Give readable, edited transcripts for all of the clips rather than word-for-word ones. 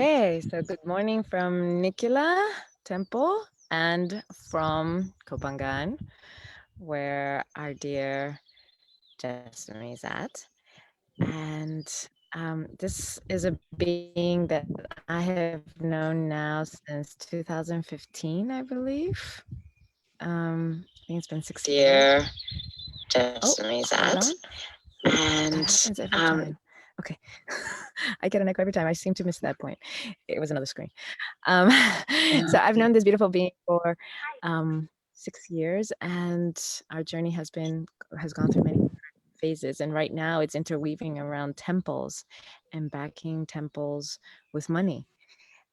Okay, so good morning from Nikkilä Temple and from Kopangan, where our dear Destiny is at. And this is a being that I have known now since 2015, I believe. I think it's been 6 years. Destiny's at. And that happens every time. Okay. I get an echo every time. I seem to miss that point. It was another screen. So I've known this beautiful being for 6 years, and our journey has gone through many phases. And right now it's interweaving around temples and backing temples with money.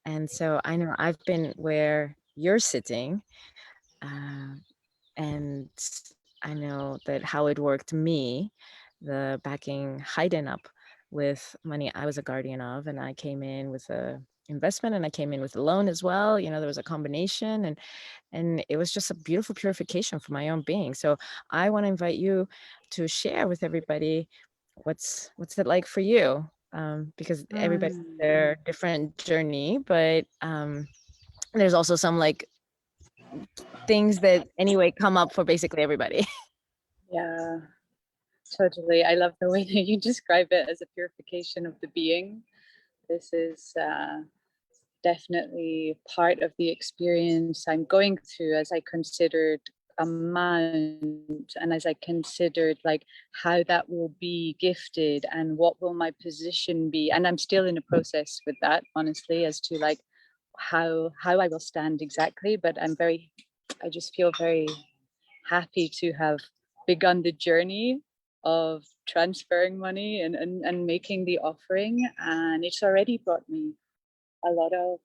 And so I know I've been where you're sitting, and I know that how it worked me, the backing Haydn up with money I was a guardian of, and I came in with a investment and I came in with a loan as well. There was a combination, and it was just a beautiful purification for my own being. So I want to invite you to share with everybody what's it like for you, because everybody's their different journey, but there's also some like things that anyway come up for basically everybody. Yeah, totally. I love the way that you describe it as a purification of the being. This is definitely part of the experience I'm going through as I considered amount and as I considered like how that will be gifted and what will my position be. And I'm still in a process with that, honestly, as to like how I will stand exactly. But I just feel very happy to have begun the journey of transferring money and making the offering, and it's already brought me a lot of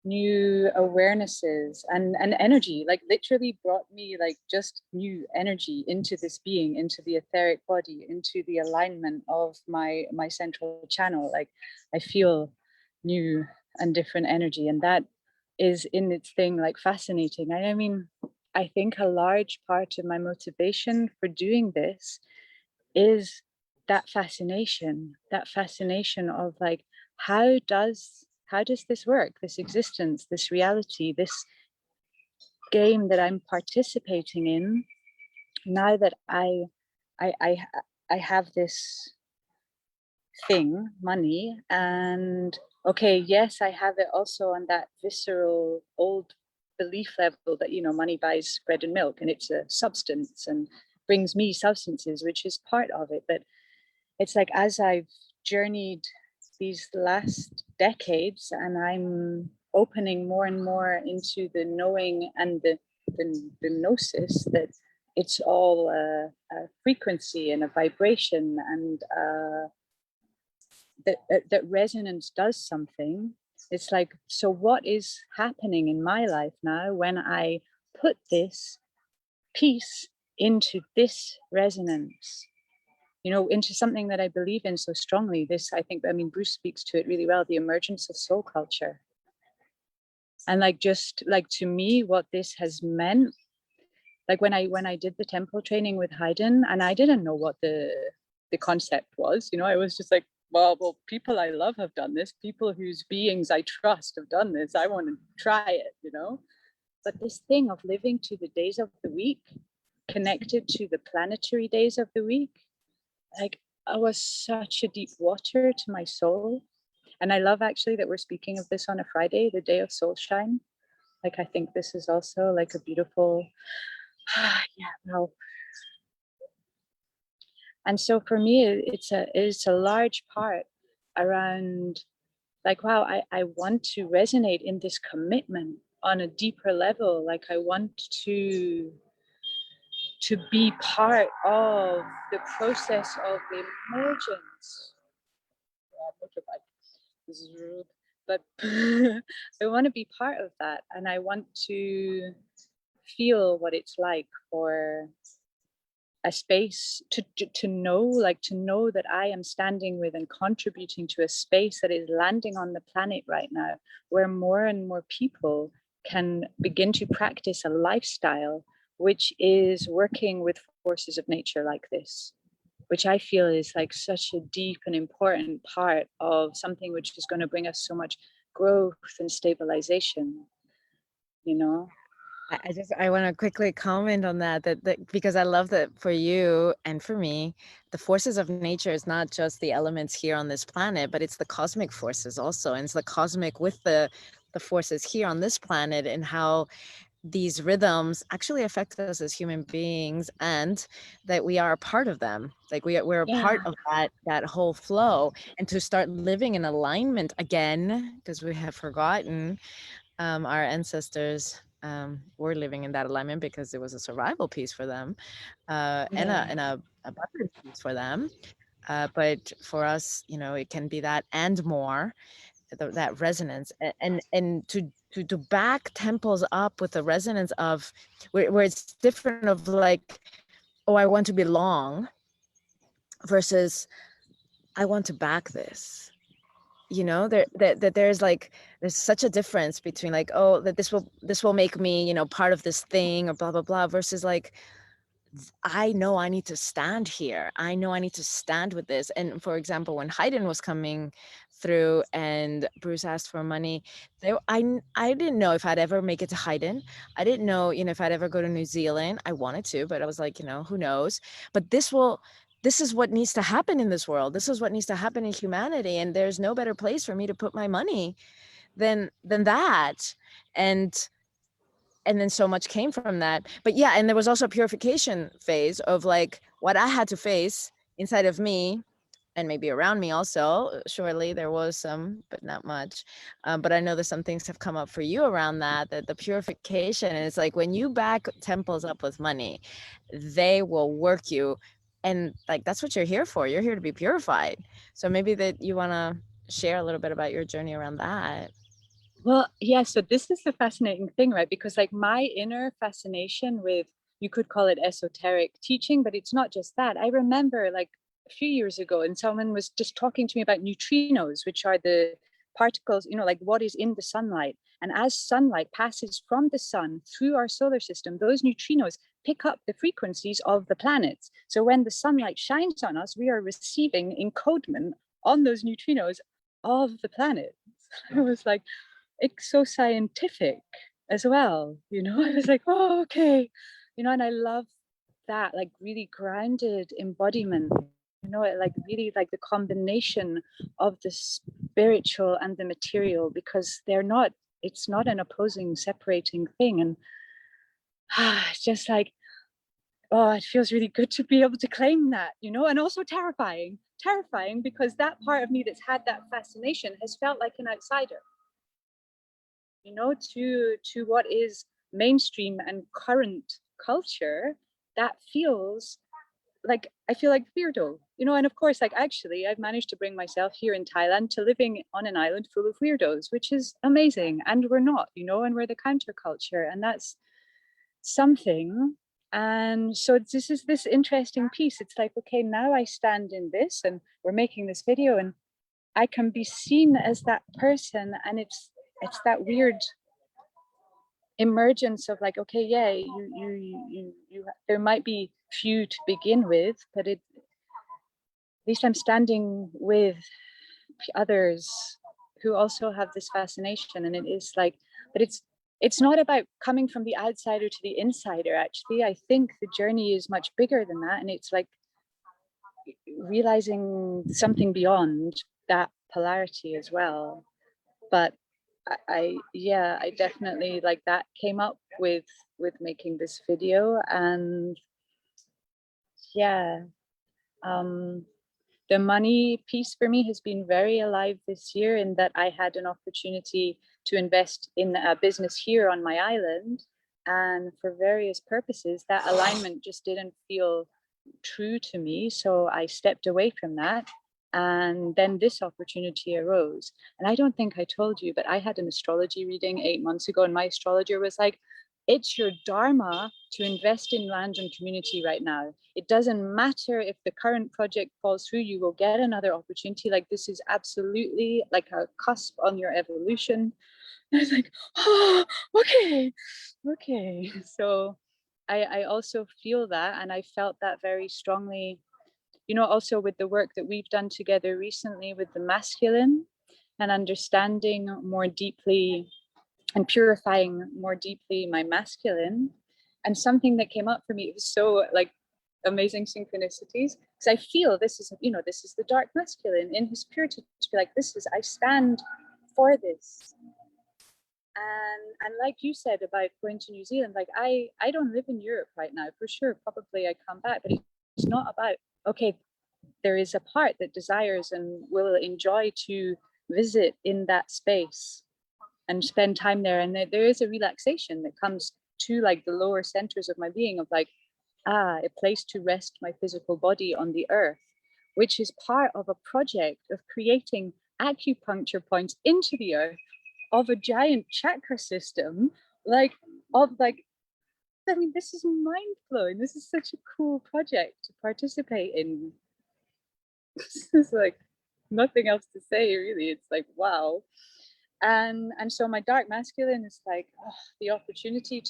new awarenesses and energy, like literally brought me like just new energy into this being, into the etheric body, into the alignment of my central channel. Like I feel new and different energy, and that is in its thing like fascinating. I mean, I think a large part of my motivation for doing this is that fascination of like how does this work, this existence, this reality, this game that I'm participating in, now that I have this thing, money, and okay, yes, I have it also on that visceral old belief level that money buys bread and milk and it's a substance and brings me substances, which is part of it. But it's like as I've journeyed these last decades and I'm opening more and more into the knowing and the gnosis that it's all a frequency and a vibration, and that resonance does something. It's like, so what is happening in my life now when I put this piece into this resonance, into something that I believe in so strongly? This, I think, Bruce speaks to it really well, the emergence of soul culture. And like, just like to me, what this has meant, like when I did the temple training with Haydn, and I didn't know what the concept was, I was just like, well, people I love have done this, people whose beings I trust have done this, I want to try it, But this thing of living to the days of the week, connected to the planetary days of the week, like I was such a deep water to my soul. And I love actually that we're speaking of this on a Friday, the day of soul shine. Like I think this is also like a beautiful, wow. And so for me, it's a large part around like, wow, I want to resonate in this commitment on a deeper level. Like I want to be part of the process of emergence. This is rude, but I want to be part of that, and I want to feel what it's like for a space to know that I am standing with and contributing to a space that is landing on the planet right now, where more and more people can begin to practice a lifestyle which is working with forces of nature like this, which I feel is like such a deep and important part of something which is going to bring us so much growth and stabilization, you know? I want to quickly comment on that because I love that for you and for me, the forces of nature is not just the elements here on this planet, but it's the cosmic forces also. And it's the cosmic with the forces here on this planet, and how these rhythms actually affect us as human beings, and that we are a part of them. Like we're a Yeah. part of that whole flow, and to start living in alignment again, because we have forgotten our ancestors were living in that alignment because it was a survival piece for them, and Yeah. a abundance piece for them. But for us, it can be that and more, that resonance, and to back temples up with the resonance of where it's different of like, oh, I want to belong versus I want to back this. That there's such a difference between like, oh, that this will make me part of this thing or blah blah blah, versus like, I know I need to stand here. I know I need to stand with this. And for example, when Haydn was coming through and Bruce asked for money, I didn't know if I'd ever make it to Haydn. I didn't know, if I'd ever go to New Zealand. I wanted to, but I was like, who knows? But this is what needs to happen in this world. This is what needs to happen in humanity. And there's no better place for me to put my money than that. And then so much came from that. But yeah, and there was also a purification phase of like what I had to face inside of me, and maybe around me also. Surely there was some, but not much. But I know that some things have come up for you around that the purification. And it's like, when you back temples up with money, they will work you. And like, that's what you're here for. You're here to be purified. So maybe that you want to share a little bit about your journey around that. Well, yeah, so this is the fascinating thing, right? Because like my inner fascination with, you could call it esoteric teaching, but it's not just that. I remember like a few years ago, and someone was just talking to me about neutrinos, which are the particles, like what is in the sunlight. And as sunlight passes from the sun through our solar system, those neutrinos pick up the frequencies of the planets. So when the sunlight shines on us, we are receiving encodement on those neutrinos of the planets. I was like, it's so scientific as well, I was like, oh, okay, and I love that, like, really grounded embodiment, it like really like the combination of the spiritual and the material, because it's not an opposing, separating thing. And it's just like, oh, it feels really good to be able to claim that, and also terrifying, because that part of me that's had that fascination has felt like an outsider, to what is mainstream and current culture. That feels like, I feel like weirdo, and of course, like, actually I've managed to bring myself here in Thailand to living on an island full of weirdos, which is amazing. And we're not, and we're the counterculture, and that's something. And so this is this interesting piece. It's like, okay, now I stand in this and we're making this video, and I can be seen as that person. And it's that weird emergence of like, okay, yeah, you there might be few to begin with, but at least I'm standing with others who also have this fascination. And it is like, but it's not about coming from the outsider to the insider. Actually, I think the journey is much bigger than that, and it's like realizing something beyond that polarity as well. But I definitely, like, that came up with making this video. And yeah, um the money piece for me has been very alive this year, in that I had an opportunity to invest in a business here on my island, and for various purposes that alignment just didn't feel true to me, so I stepped away from that. And then this opportunity arose. And I don't think I told you, but I had an astrology reading 8 months ago, and my astrologer was like, it's your dharma to invest in land and community right now. It doesn't matter if the current project falls through, you will get another opportunity. Like, this is absolutely like a cusp on your evolution. I was like, oh, okay. So I also feel that, and I felt that very strongly you know, also with the work that we've done together recently with the masculine, and understanding more deeply and purifying more deeply my masculine. And something that came up for me, it was so like amazing synchronicities, because I feel this is, you know, this is the dark masculine in his purity, to be like, this is, I stand for this. And like you said about going to New Zealand, like I don't live in Europe right now, for sure, probably I come back, but it's not about, okay, there is a part that desires and will enjoy to visit in that space and spend time there. And there is a relaxation that comes to like the lower centers of my being, of like, a place to rest my physical body on the earth, which is part of a project of creating acupuncture points into the earth of a giant chakra system, like, of like, I mean, this is mind blowing. This is such a cool project to participate in. This is like nothing else to say, really. It's like, wow. And so my dark masculine is like, the opportunity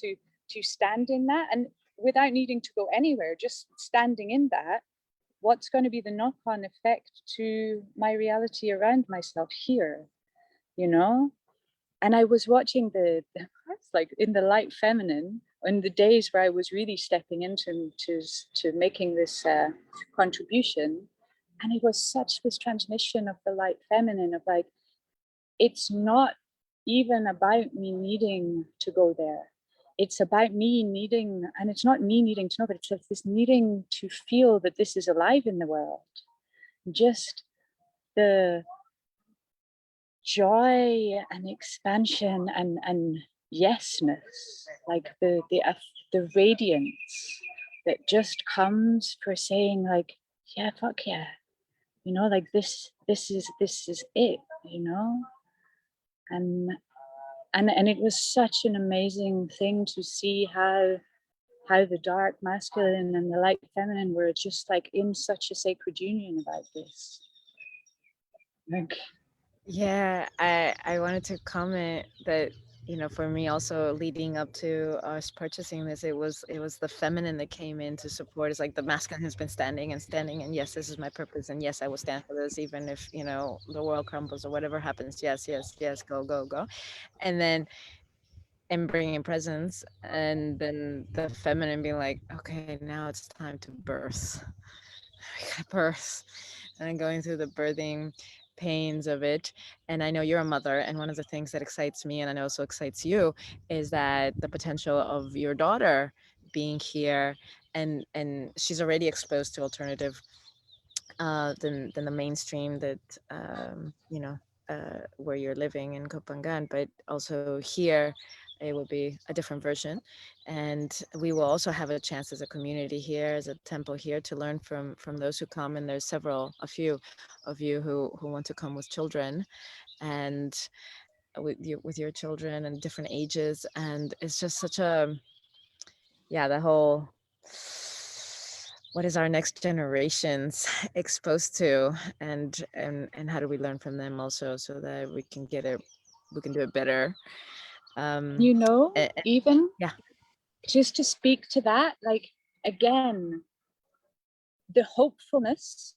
to stand in that, and without needing to go anywhere, just standing in that, what's going to be the knock-on effect to my reality around myself here, you know? And I was watching the parts like in the light feminine, in the days where I was really stepping into to making this contribution, and it was such this transmission of the light feminine, of like, it's not even about me needing to go there. It's about me needing, and it's not me needing to know, but it's like this needing to feel that this is alive in the world. Just the joy and expansion and yesness, like the radiance that just comes for saying like, yeah, fuck yeah, you know, like this is it, you know. And it was such an amazing thing to see how the dark masculine and the light feminine were just like in such a sacred union about this. Like, Yeah, I wanted to comment that, you know, for me also leading up to us purchasing this, it was the feminine that came in to support. It's like the masculine has been standing and standing, and yes, this is my purpose, and yes, I will stand for this, even if, you know, the world crumbles or whatever happens. Yes, yes, yes, go, go, go. And then and bringing presence, and then the feminine being like, okay, now it's time to birth. I got birth, and then going through the birthing pains of it. And I know you're a mother, and one of the things that excites me, and I know also excites you, is that the potential of your daughter being here, and she's already exposed to alternative than the mainstream that you know, where you're living in Kopangan, but also here it will be a different version, and we will also have a chance as a community here, as a temple here, to learn from those who come. And there's a few of you who want to come with children, and with your children and different ages, and it's just such a, yeah, the whole, what is our next generations exposed to, and how do we learn from them also, so that we can do it better. you know, even Yeah. just to speak to that, like, again, the hopefulness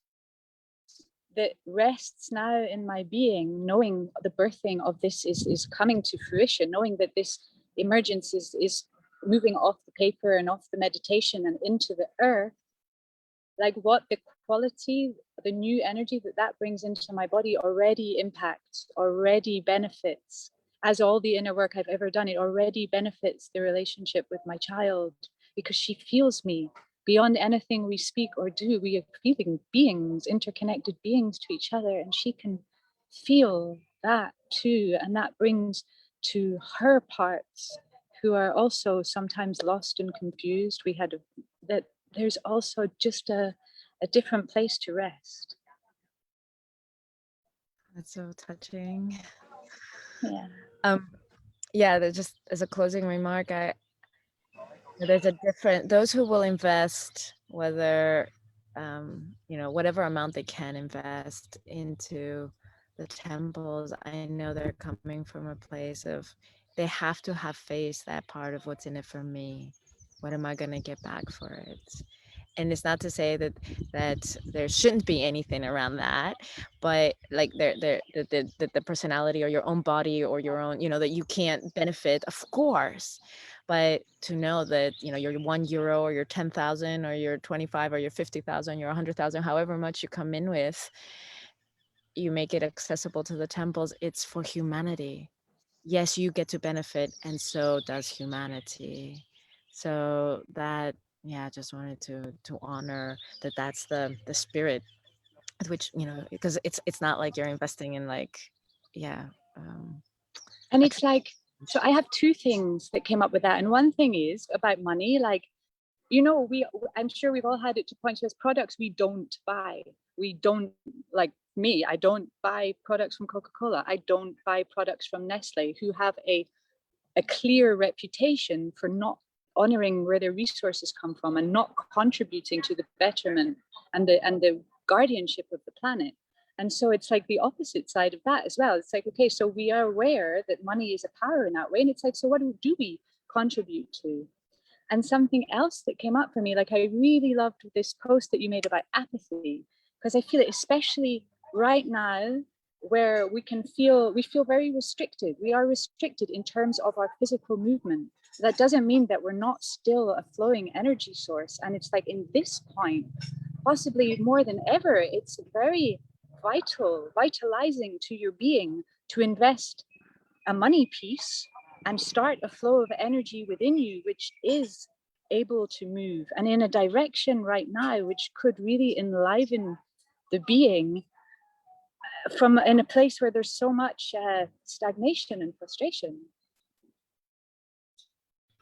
that rests now in my being, knowing the birthing of this is coming to fruition, knowing that this emergence is moving off the paper and off the meditation and into the earth, like what the quality, the new energy that brings into my body already impacts, already benefits, as all the inner work I've ever done, it already benefits the relationship with my child, because she feels me beyond anything we speak or do. We are feeling beings, interconnected beings to each other, and she can feel that too. And that brings to her parts, who are also sometimes lost and confused. We had that there's also just a different place to rest. That's so touching. Yeah. um yeah, just as a closing remark, there's a different, those who will invest, whether you know, whatever amount they can invest into the temples, I know they're coming from a place of, they have to have faced that part of what's in it for me. What am I going to get back for it? and it's not to say that there shouldn't be anything around that, but like the personality or your own body or your own, that you can't benefit, of course, but to know that your €1 or your 10,000 or your 25 or your 50,000, your 100,000, however much you come in with, you make it accessible to the temples. It's for humanity. Yes, you get to benefit, and so does humanity. So that, yeah, I just wanted to honor that. That's the spirit at which, because it's not like you're investing in like, yeah, And a it's like, so I have two things that came up with that. And one thing is about money. Like, I'm sure we've all had it to point to as products we don't buy. We don't, like me, I don't buy products from Coca-Cola. I don't buy products from Nestle, who have a clear reputation for not honoring where their resources come from and not contributing to the betterment and the guardianship of the planet. And so it's like the opposite side of that as well. It's like, okay, so we are aware that money is a power in that way. And it's like, so what do we contribute to? And something else that came up for me, like I really loved this post that you made about apathy, because I feel it especially right now, where we feel very restricted. We are restricted in terms of our physical movement. That doesn't mean that we're not still a flowing energy source. And it's like in this point, possibly more than ever, it's very vitalizing to your being to invest a money piece and start a flow of energy within you, which is able to move and in a direction right now, which could really enliven the being from in a place where there's so much stagnation and frustration.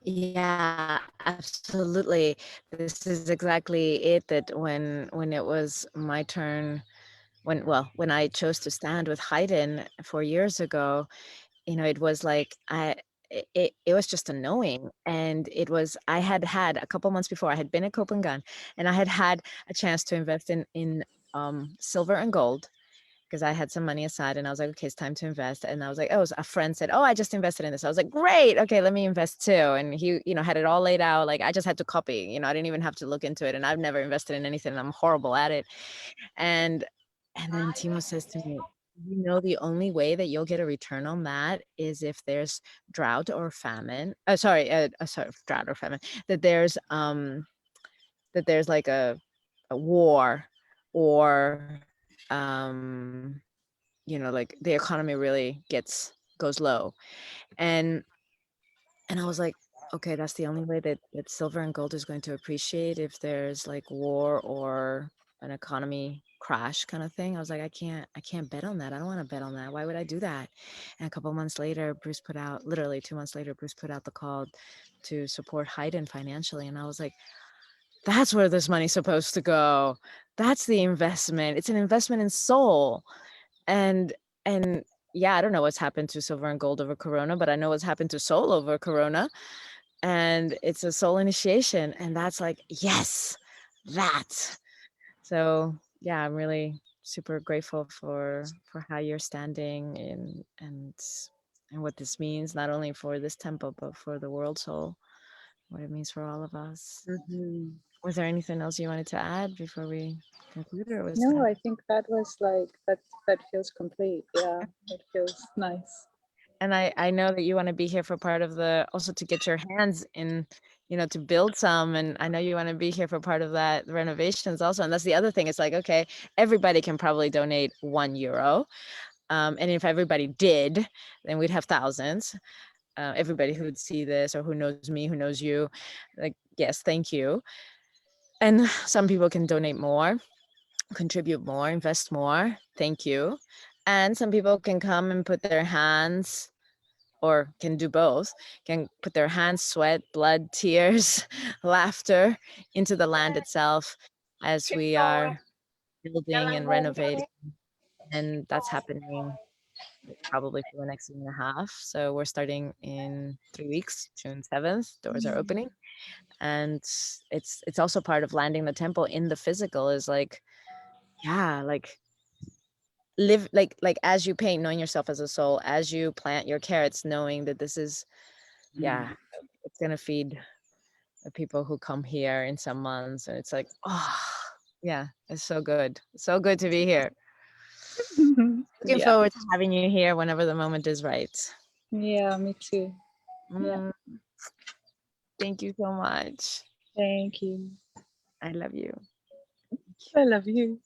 Yeah, absolutely. This is exactly it, that when it was my turn, when I chose to stand with Haydn 4 years ago, it was like it was just a knowing. And I had a couple months before, I had been at Copenhagen, and I had a chance to invest in silver and gold, because I had some money aside, and I was like, okay, it's time to invest. And I was like, oh, a friend said, oh, I just invested in this. I was like, great. Okay, let me invest too. And he, had it all laid out. Like I just had to copy, I didn't even have to look into it. And I've never invested in anything, and I'm horrible at it. And then Timo says to me, the only way that you'll get a return on that is if there's drought or famine. Sorry, drought or famine. That there's like a war, or like the economy really goes low. And I was like, okay, that's the only way that silver and gold is going to appreciate, if there's like war or an economy crash kind of thing. I was like, I can't bet on that. I don't want to bet on that. Why would I do that? And a couple months later, literally 2 months later, Bruce put out the call to support Haydn financially. And I was like, that's where this money's supposed to go. That's the investment. It's an investment in soul. And yeah, I don't know what's happened to silver and gold over Corona, but I know what's happened to soul over Corona. And it's a soul initiation. And that's like, yes, that. So yeah, I'm really super grateful for how you're standing in, and what this means, not only for this temple, but for the world soul, what it means for all of us. Mm-hmm. Was there anything else you wanted to add before we conclude, or was No, that? I think that was like that feels complete. Yeah, it feels nice. And I know that you want to be here for part of also to get your hands in, to build some. And I know you want to be here for part of that, the renovations also. And that's the other thing. It's like, okay, everybody can probably donate €1. And if everybody did, then we'd have thousands. Everybody who would see this, or who knows me, who knows you, like, yes, thank you. And some people can donate more, contribute more, invest more. Thank you. And some people can come and put their hands, or can do both, can put their hands, sweat, blood, tears, laughter into the land itself, as we are building and renovating. And that's happening probably for the next year and a half. So we're starting in 3 weeks, June 7th, doors are opening. And it's also part of landing the temple in the physical, is like, yeah, like live like as you paint, knowing yourself as a soul, as you plant your carrots, knowing that this is, yeah, it's gonna feed the people who come here in some months, and it's like, oh, yeah, it's so good. So good to be here. Looking Yeah. forward to having you here whenever the moment is right. Yeah, me too. Yeah. Mm, thank you so much. Thank you. I love you. I love you.